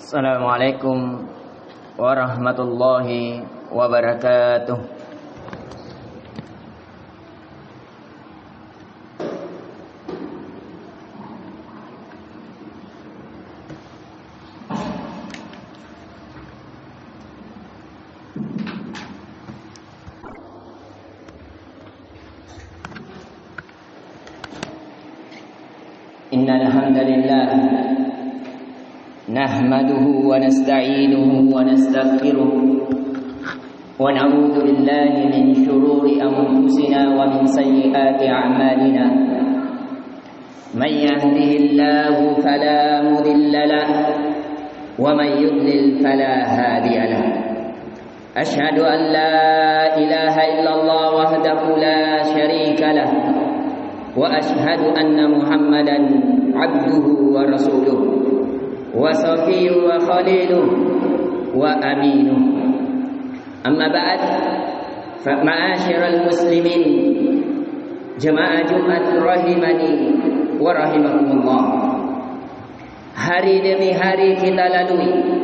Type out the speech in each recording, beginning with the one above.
Assalamualaikum warahmatullahi wabarakatuh. Innal hamdalillah nahmaduhu wa nasta'inuhu wa nastaghfiruh wa na'udzu billahi min shururi anfusina wa min sayyiati a'malina. Man yahdihillahu fala mudilla lahu wa man yudlil fala hadiya lahu. Ashhadu an la ilaha illallah wahdahu la syarika lahu wa ashhadu anna Muhammadan abduhu wa rasuluh wa safiyyu wa khaliluh wa aminuh. Amma ba'd, fa ma'asyiral muslimin, jemaah Jumat rahimani wa rahimakumullah. Hari demi hari kita lalui,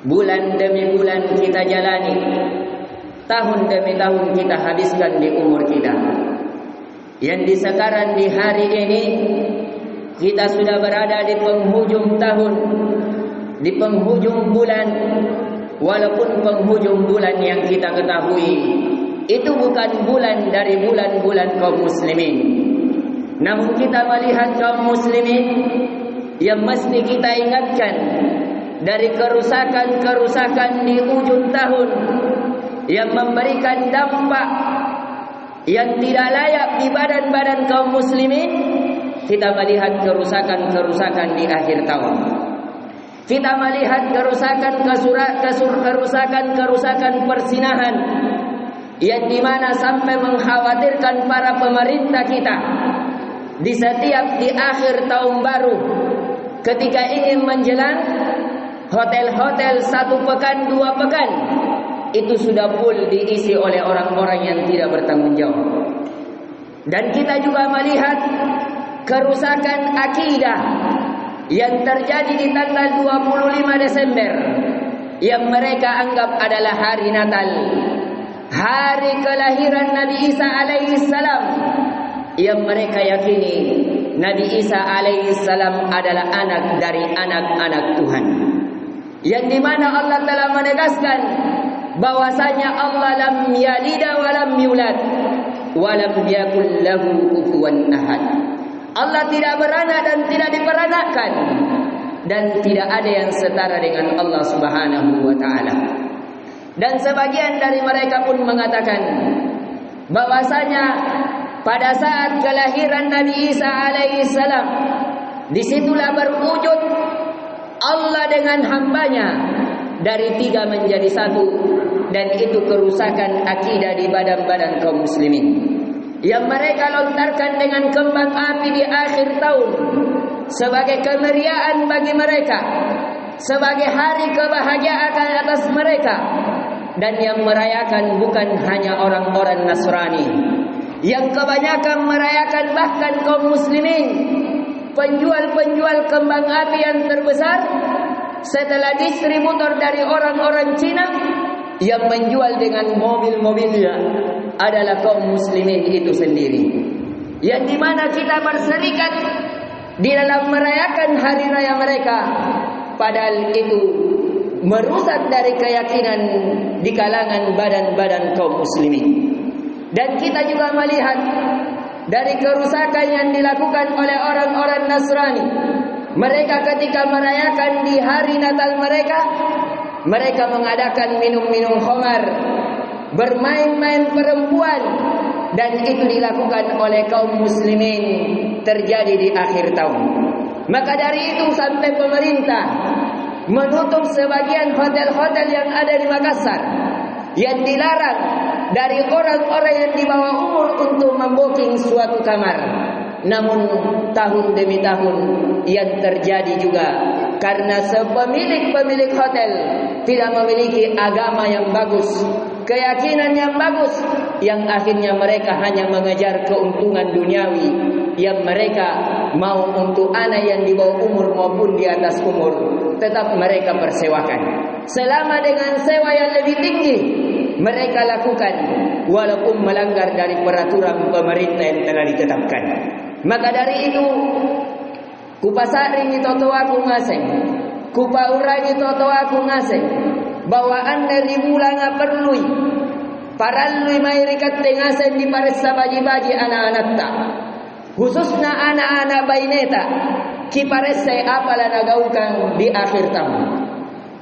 bulan demi bulan kita jalani, tahun demi tahun kita habiskan di umur kita. Yang di sekarang di hari ini kita sudah berada di penghujung tahun, di penghujung bulan. Walaupun penghujung bulan yang kita ketahui itu bukan bulan dari bulan-bulan kaum muslimin, namun kita melihat kaum muslimin yang mesti kita ingatkan dari kerusakan-kerusakan di ujung tahun yang memberikan dampak yang tidak layak di badan-badan kaum muslimin. Kita melihat kerusakan-kerusakan di akhir tahun. Kita melihat kerusakan persinahan yang dimana sampai mengkhawatirkan para pemerintah kita di akhir tahun baru, ketika ingin menjelang hotel-hotel 1 pekan 2 pekan itu sudah full diisi oleh orang-orang yang tidak bertanggung jawab. Dan kita juga melihat kerusakan akidah yang terjadi di tanggal 25 Desember yang mereka anggap adalah hari Natal, hari kelahiran Nabi Isa alaihi salam, yang mereka yakini Nabi Isa alaihi salam adalah anak dari anak-anak Tuhan, yang dimana Allah telah menegaskan bahwasanya Allah lam yalida wa lam yulad wa lam yakul lahu kufuwan ahad. Allah tidak beranak dan tidak diperanakan, dan tidak ada yang setara dengan Allah Subhanahu wa taala. Dan sebagian dari mereka pun mengatakan bahwasanya pada saat kelahiran Nabi Isa alaihi salam, disitulah berwujud Allah dengan hambanya dari 3 menjadi 1, dan itu kerusakan akidah di badan-badan kaum muslimin yang mereka lontarkan dengan kembang api di akhir tahun sebagai kemeriahan bagi mereka, sebagai hari kebahagiaan atas mereka. Dan yang merayakan bukan hanya orang-orang Nasrani, yang kebanyakan merayakan bahkan kaum muslimin. Penjual-penjual kembang api yang terbesar setelah distributor dari orang-orang Cina, yang menjual dengan mobil-mobilnya adalah kaum muslimin itu sendiri, yang dimana kita berserikat di dalam merayakan hari raya mereka, padahal itu merusak dari keyakinan di kalangan badan-badan kaum muslimin. Dan kita juga melihat dari kerusakan yang dilakukan oleh orang-orang Nasrani. Mereka ketika merayakan di hari Natal mereka mengadakan minum-minum khamar, bermain-main perempuan, dan itu dilakukan oleh kaum muslimin terjadi di akhir tahun. Maka dari itu sampai pemerintah menutup sebagian hotel-hotel yang ada di Makassar, yang dilarang dari orang-orang yang di bawah umur untuk membooking suatu kamar. Namun tahun demi tahun yang terjadi juga karena pemilik hotel tidak memiliki agama yang bagus, keyakinan yang bagus, yang akhirnya mereka hanya mengejar keuntungan duniawi, yang mereka mau untuk anak yang di bawah umur maupun di atas umur, tetap mereka persewakan. Selama dengan sewa yang lebih tinggi mereka lakukan, walaupun melanggar dari peraturan pemerintah yang telah ditetapkan. Maka dari itu, kupasaring toto aku ngaseng, kupaurangi toto aku ngaseng, bahwa anda rimula ngaperlui parallui mairikat tengasen di paressa baji-baji anak-anak tak, khususnya anak-anak baineta kiparesse apalah nagaukan di akhir tahun.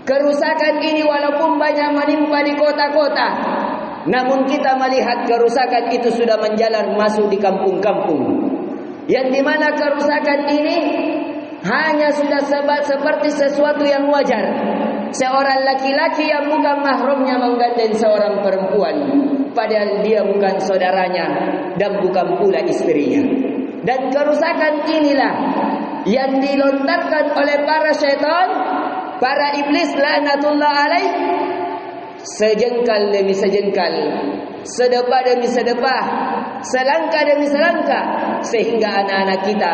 Kerusakan ini walaupun banyak menimpa di kota-kota, namun kita melihat kerusakan itu sudah menjalar masuk di kampung-kampung, yang dimana kerusakan ini hanya sudah seperti sesuatu yang wajar. Seorang laki-laki yang bukan mahramnya menggandeng seorang perempuan, padahal dia bukan saudaranya dan bukan pula istrinya. Dan kerusakan inilah yang dilontarkan oleh para syaitan, para iblis laknatullah alaih, sejengkal demi sejengkal, sedepah demi sedepah, selangkah demi selangkah, sehingga anak-anak kita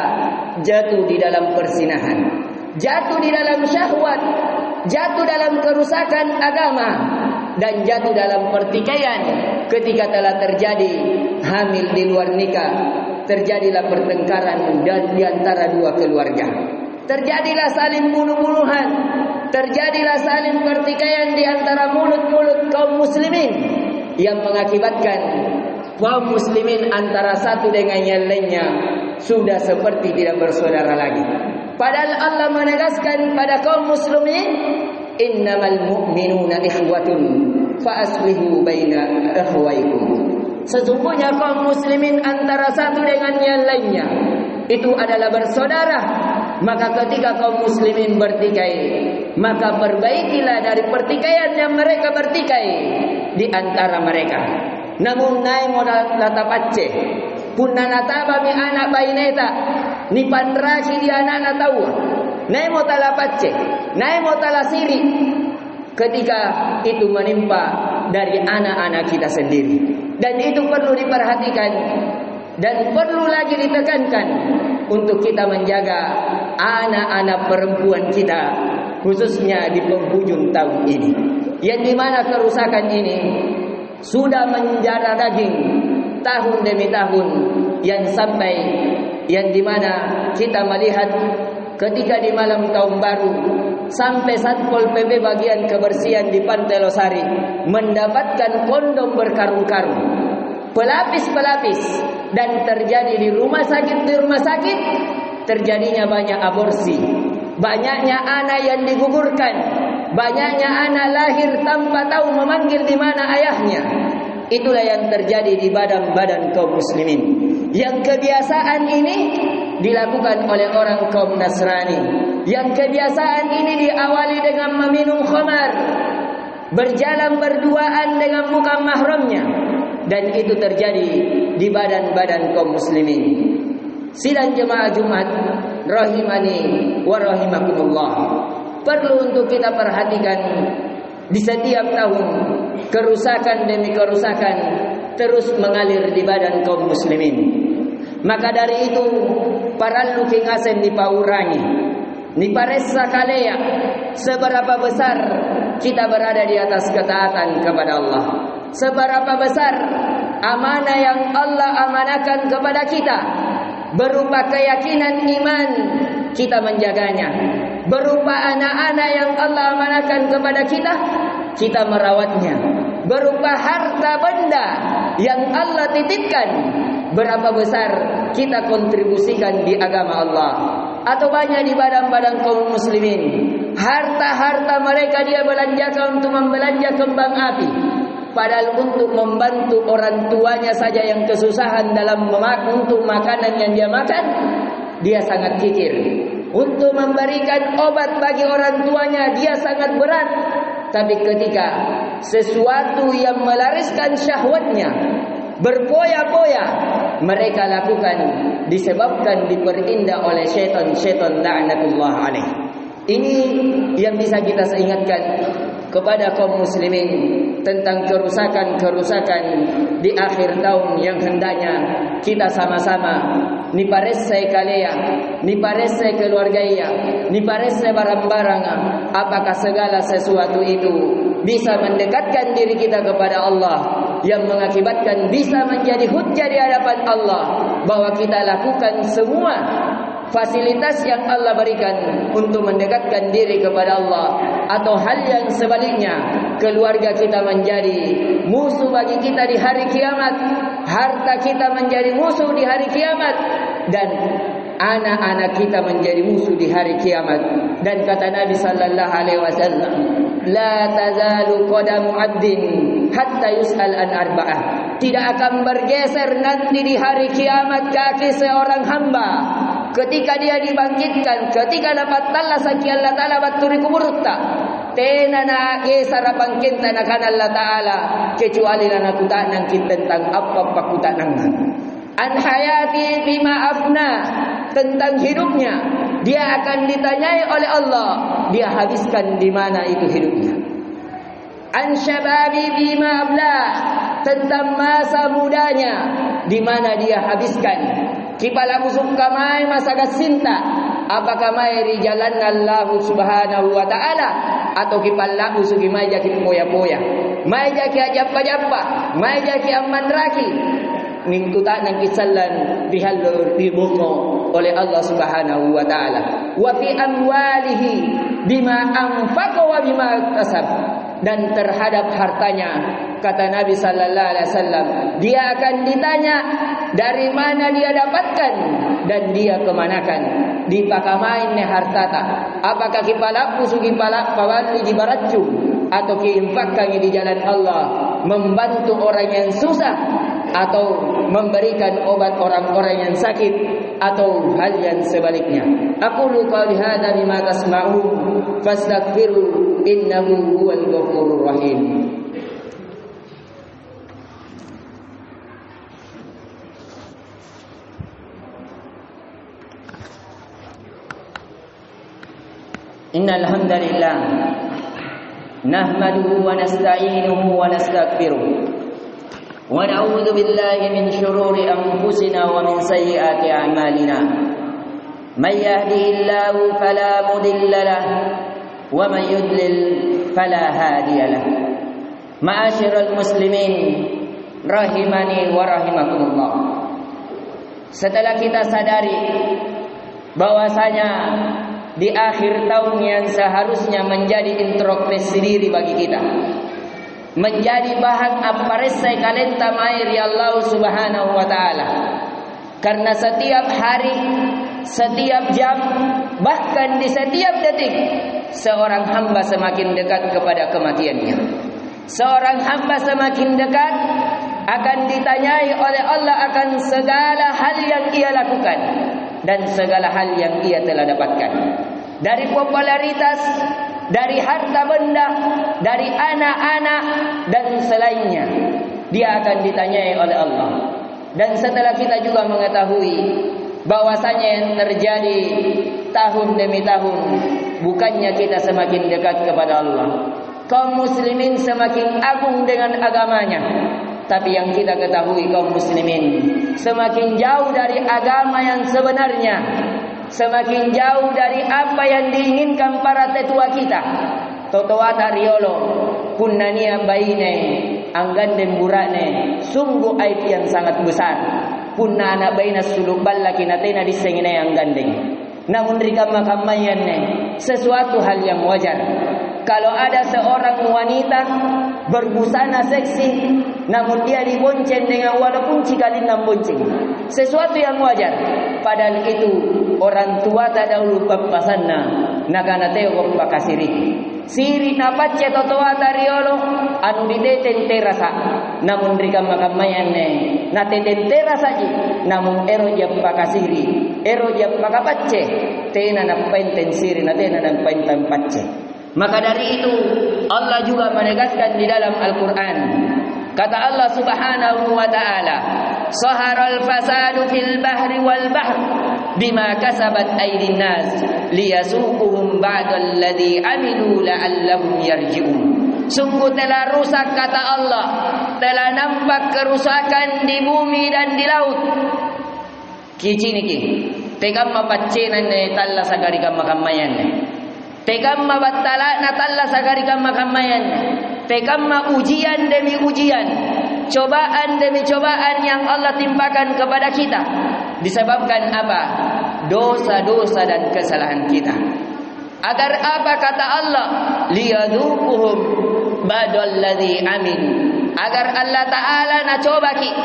jatuh di dalam persinahan, jatuh di dalam syahwat, jatuh dalam kerusakan agama, dan jatuh dalam pertikaian ketika telah terjadi hamil di luar nikah. Terjadilah pertengkaran dan di antara dua keluarga, terjadilah saling bunuh-bunuhan, terjadilah saling pertikaian di antara mulut-mulut kaum muslimin, yang mengakibatkan kaum muslimin antara satu dengan yang lainnya sudah seperti tidak bersaudara lagi. Padahal Allah menegaskan pada kaum muslimin, innamal mu'minuna ikhwatun fa aslihu baina akhwaikum. Sesungguhnya kaum muslimin antara satu dengan yang lainnya itu adalah bersaudara. Maka ketika kaum muslimin bertikai, maka perbaikilah dari pertikaian yang mereka bertikai di antara mereka. Namun nai modal latapacce punna nataba mi anak baineta ni pandraki di anak tahu nai motalapacce nai motalasiri ketika itu menimpa dari anak-anak kita sendiri. Dan itu perlu diperhatikan dan perlu lagi ditekankan untuk kita menjaga anak-anak perempuan kita, khususnya di penghujung tahun ini, yang dimana kerusakan ini sudah menjara daging tahun demi tahun, yang sampai yang dimana kita melihat ketika di malam tahun baru sampai Satpol PP bagian kebersihan di Pantai Losari mendapatkan kondom berkarung-karung, pelapis-pelapis, dan terjadi di rumah sakit terjadinya banyak aborsi, banyaknya anak yang digugurkan, banyaknya anak lahir tanpa tahu memanggil di mana ayahnya. Itulah yang terjadi di badan-badan kaum muslimin, yang kebiasaan ini dilakukan oleh orang kaum Nasrani, yang kebiasaan ini diawali dengan meminum khamar, berjalan berduaan dengan bukan mahramnya, dan itu terjadi di badan-badan kaum muslimin. Sidang jemaah Jumat rahimani wa rahimakumullah, perlu untuk kita perhatikan di setiap tahun kerusakan demi kerusakan terus mengalir di badan kaum muslimin. Maka dari itu para luking asen dipaurangi, niparessa kalea, seberapa besar kita berada di atas ketaatan kepada Allah, seberapa besar amanah yang Allah amanakan kepada kita, berupa keyakinan iman kita menjaganya, berupa anak-anak yang Allah amanahkan kepada kita merawatnya, berupa harta benda yang Allah titipkan, berapa besar kita kontribusikan di agama Allah, atau banyak di badan-badan kaum muslimin harta-harta mereka dia belanjakan untuk membelanja kembang api, padahal untuk membantu orang tuanya saja yang kesusahan dalam untuk makanan yang dia makan, dia sangat kikir. Untuk memberikan obat bagi orang tuanya dia sangat berat. Tapi ketika sesuatu yang melariskan syahwatnya, berpoya-poya mereka lakukan, disebabkan diperindah oleh syaitan la'natullah alaih. Ini yang bisa kita ingatkan kepada kaum muslimin tentang kerusakan-kerusakan di akhir tahun yang hendaknya kita sama-sama ni paresse kalea, ni paresse keluarganya, ni paresse barang-barang, apakah segala sesuatu itu bisa mendekatkan diri kita kepada Allah, yang mengakibatkan bisa menjadi hujjah di hadapan Allah bahwa kita lakukan semua fasilitas yang Allah berikan untuk mendekatkan diri kepada Allah, atau hal yang sebaliknya, keluarga kita menjadi musuh bagi kita di hari kiamat, harta kita menjadi musuh di hari kiamat, dan anak-anak kita menjadi musuh di hari kiamat. Dan kata Nabi sallallahu alaihi wasallam, la tazalu qadamu 'abdin hatta yus'al an arba'ah. Tidak akan bergeser nanti di hari kiamat kaki seorang hamba ketika dia dibangkitkan, ketika dapat Allah sakian Allah Ta'ala baturi kuburta, tena na geser bangkitkan akan Allah Ta'ala kecuali na kutanang tentang apa kutanang an hayati bima afna, tentang hidupnya dia akan ditanyai oleh Allah, dia habiskan di mana itu hidupnya. An syababi bima abla, tentang masa mudanya di mana dia habiskan. Kipala musuh kamai masa kasinta, apakah mai di jalan Allah Subhanahu wa taala, atau kipala musuh mai jaki poya-poya, mai jaki ajapa-japa, mai jaki amman raki, mingkuta nang kisalan bihalur dibuko oleh Allah Subhanahu wa taala. Wa fi amwalihi bima anfaqa wa bima kasab, dan terhadap hartanya, kata Nabi sallallahu alaihi wasallam, dia akan ditanya dari mana dia dapatkan dan dia kemanakan. Dipakamain ne hartata, apakah kipala usugi pala pawali di baraccu, atau kiinfakkan di jalan Allah, membantu orang yang susah, atau memberikan obat orang-orang yang sakit, atau hal yang sebaliknya. Aqulu qawli hadza bima tasma'un fastaghfiru innahu huwal ghafurur rahim. Innal hamdalillah nahmaduhu wa nasta'inuhu wa nastaghfiruh wa na'udzu billahi min shururi anfusina wa min sayyiati a'malina. May yahdihillahu fala mudilla lahu wa may yudlil fala hadiya lahu. Ma'asyiral muslimin rahimani wa rahimakumullah. Setelah kita sadari bahwasanya di akhir tahun yang seharusnya menjadi introspeksi diri bagi kita, menjadi bahan aparesai kalenta mair ya Allah Subhanahu wa taala, karena setiap hari, setiap jam, bahkan di setiap detik seorang hamba semakin dekat kepada kematiannya. Seorang hamba semakin dekat akan ditanyai oleh Allah akan segala hal yang ia lakukan dan segala hal yang ia telah dapatkan, dari popularitas, dari harta benda, dari anak-anak dan selainnya. Dia akan ditanyai oleh Allah. Dan setelah kita juga mengetahui bahwasanya yang terjadi tahun demi tahun, bukannya kita semakin dekat kepada Allah, kaum muslimin semakin agung dengan agamanya, tapi yang kita ketahui kaum muslimin semakin jauh dari agama yang sebenarnya, semakin jauh dari apa yang diinginkan para tetua kita. Totoata riolo punnania baine anggandem burane, sungguh aib yang sangat besar. Punna anak baina sulubal laki natena disengine anggandeng. Namun rika makamayanne sesuatu hal yang wajar. Kalau ada seorang wanita berbusana seksi, namun dia dibonceng dengan walaupun cikalin nam bonceng, sesuatu yang wajar. Padahal itu orang tua tak dahulu papasanna nakana teo pakasiri. Siri napacce totoa tariolo anu diteten terasa, namun rika makamayanne nateten terasa ji, namun ero jam pakasiri, ero jam pakapacce, tena napenten siri natena napenten pacce. Maka dari itu Allah juga menegaskan di dalam Al-Quran. Kata Allah Subhanahu wa ta'ala, Saharal fasadu fil bahri wal bahr bima kasabat aydin nas liyasuquhum ba'dal ladzi amilu la'allahum yarji'un. Sungguh telah rusak, kata Allah, telah nampak kerusakan di bumi dan di laut Kici niki. Tegam mapaccenan ne talla sagari kamakampayan. Tegam mabattala na talla sagari kamakampayan. Tegam ujian demi ujian, cobaan demi cobaan yang Allah timpakan kepada kita. Disebabkan apa? Dosa-dosa dan kesalahan kita. Agar apa kata Allah? Liyaduquhum badalladzi amin. Agar Allah Ta'ala nak coba kita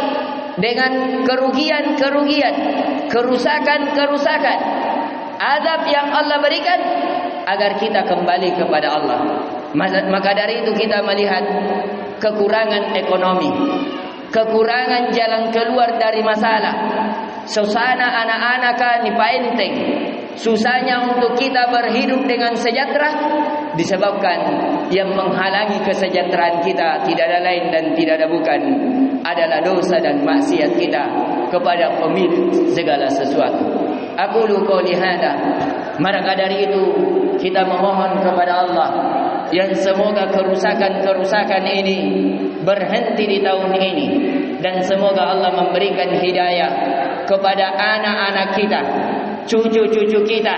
dengan kerugian-kerugian, kerusakan-kerusakan, azab yang Allah berikan, agar kita kembali kepada Allah. Maka dari itu kita melihat kekurangan ekonomi, kekurangan jalan keluar dari masalah. Susana anak-anak ni paenteng, susahnya untuk kita berhidup dengan sejahtera disebabkan yang menghalangi kesejahteraan kita tidak ada lain dan tidak ada bukan adalah dosa dan maksiat kita kepada pemilik segala sesuatu. Aku qouli hada. Maka dari itu kita memohon kepada Allah yang semoga kerusakan-kerusakan ini berhenti di tahun ini, dan semoga Allah memberikan hidayah kepada anak-anak kita, cucu-cucu kita,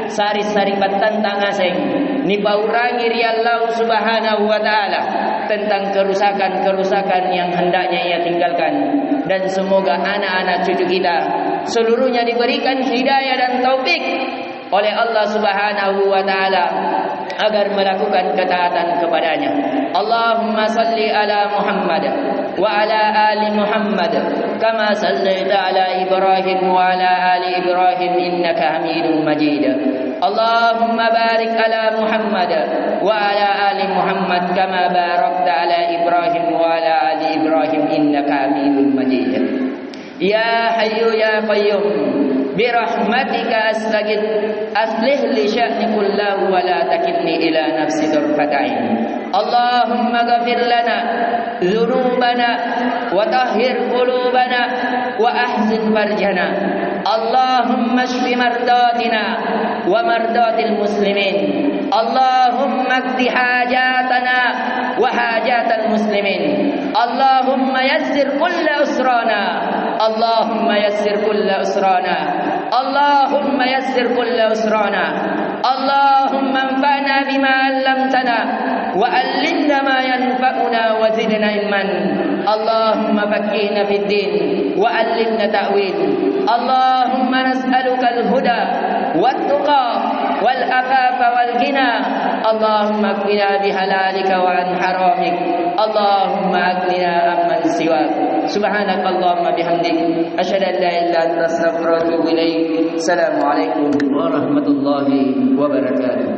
sari-sari patantang asing ni paurangi ri Allah Subhanahu wa taala tentang kerusakan-kerusakan yang hendaknya ia tinggalkan, dan semoga anak-anak cucu kita seluruhnya diberikan hidayah dan taufik oleh Allah Subhanahu wa taala agar melakukan ketaatan kepadanya. Allahumma salli ala Muhammad wa ala ali Muhammad kama sallaita ala Ibrahim wa ala ali Ibrahim innaka Hamidum Majid. Allahumma barik ala Muhammad wa ala ali Muhammad kama barakta ala Ibrahim wa ala ali Ibrahim innaka Hamidum Majid. Ya Hayyu ya Qayyum birahmatika astaghith aslih li sya'ni kullahu wa la takilni ila nafsi tarfata'in. Allahumma ghafir lana dhunubana wa tahhir qulubana wa ahsin farjana. Allahumma shfi mardatina wa mardatil muslimin. Allahumma qdi hajatana wa hajatal muslimin. Allahumma yassir kulla usrana. Allahumma yassir kulla usrana. Allahumma yassir kulla usrana. Allahumma anfa'na bima 'allamtana wa 'allimna ma yanfa'una wa zidna ilman. Allahumma faqqihna fid din wa 'allimna ta'wil. Allahumma nas'aluka al-huda wat-tuqa wal-afafa wal-ghina. Allahumma qina bihalalika wa an haramik. Allahumma aghnina amman siwak. Subhanakallahumma bihamdik asyhadu an la ilaha illa anta astaghfiruka wa atubu ilaik. Assalamualaikum warahmatullahi wabarakatuh.